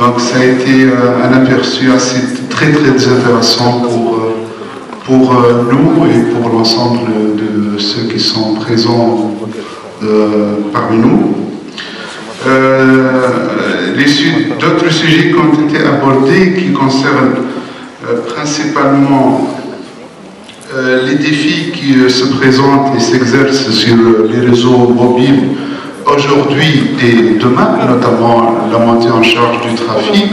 Donc ça a été un aperçu assez très intéressant pour nous et pour l'ensemble de ceux qui sont présents parmi nous. D'autres sujets qui ont été abordés qui concernent principalement les défis qui se présentent et s'exercent sur les réseaux mobiles aujourd'hui et demain, notamment la montée en charge du trafic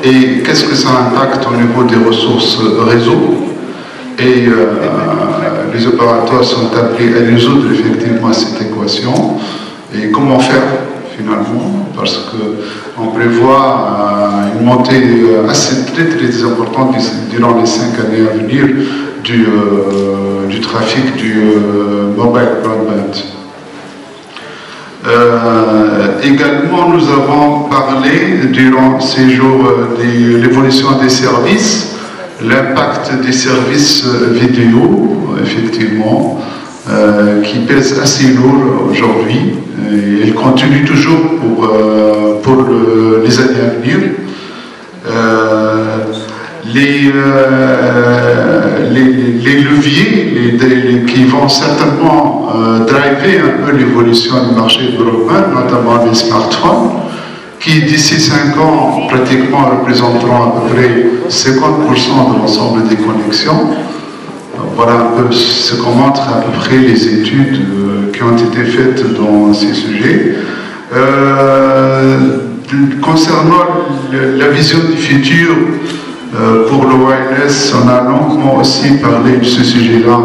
et qu'est-ce que ça impacte au niveau des ressources réseau. Et les opérateurs sont appelés à résoudre effectivement cette équation. Et comment faire finalement, parce qu'on prévoit une montée assez très importante durant les 5 années à venir du trafic du mobile broadband. Également, nous avons parlé durant ces jours de l'évolution des services, l'impact des services vidéo, effectivement, qui pèse assez lourd aujourd'hui. Il continue toujours pour les années à venir. Les leviers qui vont certainement driver un peu l'évolution du marché de broadband, notamment les smartphones, qui d'ici 5 ans pratiquement représenteront à peu près 50% de l'ensemble des connexions. Voilà un peu ce qu'on montre à peu près les études qui ont été faites dans ces sujets. Concernant la vision du futur pour le wireless, on a longuement aussi parlé de ce sujet-là.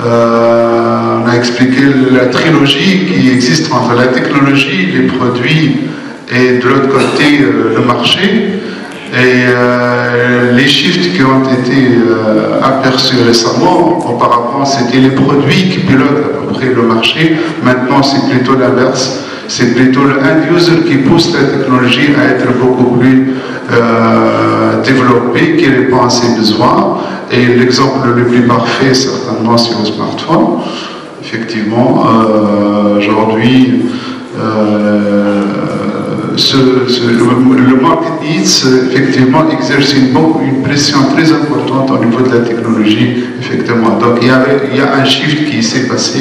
On a expliqué la trilogie qui existe entre la technologie, les produits et de l'autre côté le marché. Et les shifts qui ont été aperçus récemment, auparavant c'était les produits qui pilotent à peu près le marché, maintenant c'est plutôt l'inverse, c'est plutôt le end-user qui pousse la technologie à être beaucoup plus développée, qui répond à ses besoins, et l'exemple le plus parfait certainement c'est le smartphone. Effectivement, aujourd'hui, le market needs effectivement exerce une pression très importante au niveau de la technologie, effectivement. Donc il y a un shift qui s'est passé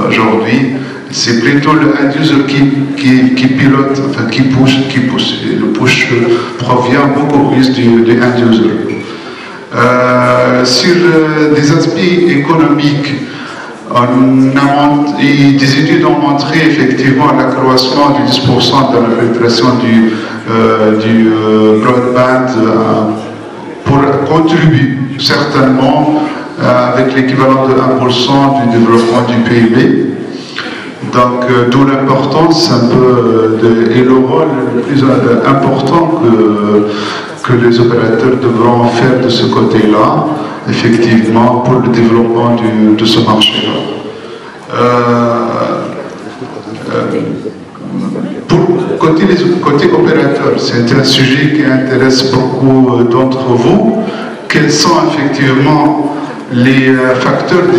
aujourd'hui. C'est plutôt le end-user qui pilote, enfin qui pousse. Le push provient beaucoup plus du end-user. Sur des aspects économiques, des études ont montré effectivement l'accroissement de 10% de la pénétration du broadband pour contribuer certainement avec l'équivalent de 1% du développement du PIB. Donc d'où l'importance un peu et le rôle le plus important que les opérateurs devront faire de ce côté-là, effectivement, pour le développement de ce marché-là. Côté opérateur, c'est un sujet qui intéresse beaucoup d'entre vous. Quels sont effectivement les facteurs de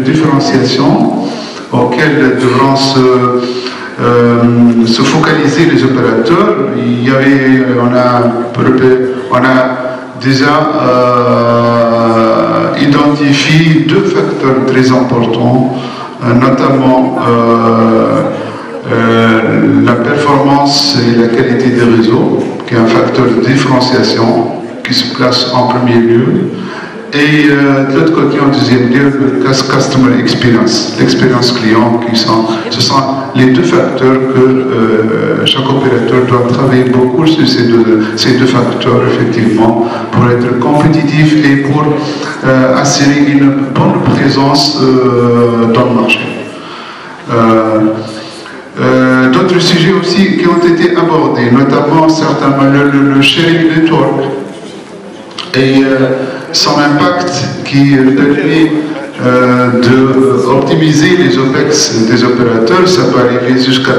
différenciation auxquels devront se focaliser les opérateurs? On a déjà identifié 2 facteurs très importants, notamment la performance et la qualité des réseaux, qui est un facteur de différenciation qui se place en premier lieu. Et de l'autre côté, en deuxième lieu, le customer experience, l'expérience client, ce sont les 2 facteurs que chaque opérateur doit travailler beaucoup sur ces deux facteurs, effectivement, pour être compétitif et pour assurer une bonne présence dans le marché. D'autres sujets aussi qui ont été abordés, notamment certainement le sharing network et son impact qui permet d'optimiser les OPEX des opérateurs. Ça peut arriver jusqu'à 30%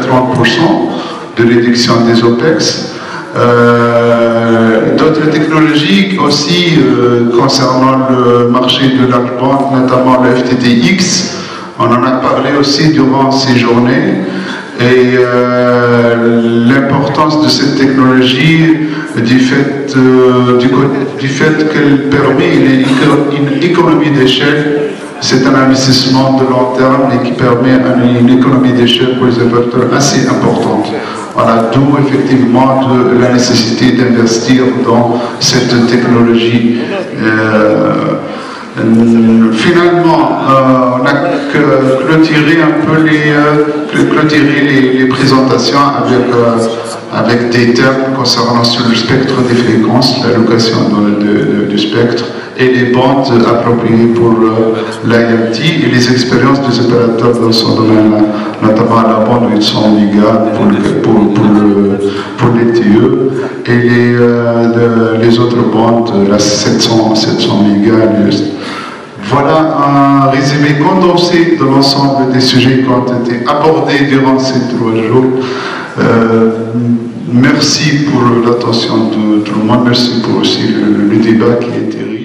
de réduction des OPEX. D'autres technologies aussi concernant le marché de large bande, notamment le FTTX. On en a parlé aussi durant ces journées. et l'importance de cette technologie du fait qu'elle permet une économie d'échelle. C'est un investissement de long terme et qui permet une économie d'échelle pour les opérateurs assez importante. Voilà, d'où effectivement la nécessité d'investir dans cette technologie. Finalement, on a clôturé un peu les présentations avec des termes concernant sur le spectre des fréquences, l'allocation du spectre et les bandes appropriées pour l'IMT et les expériences des opérateurs dans ce domaine-là, notamment la bande 800 MHz pour les TE et les autres bandes, la 700 MHz. Voilà un résumé condensé de l'ensemble des sujets qui ont été abordés durant ces 3 jours. Merci pour l'attention de tout le monde, merci pour aussi le débat qui a été réussi.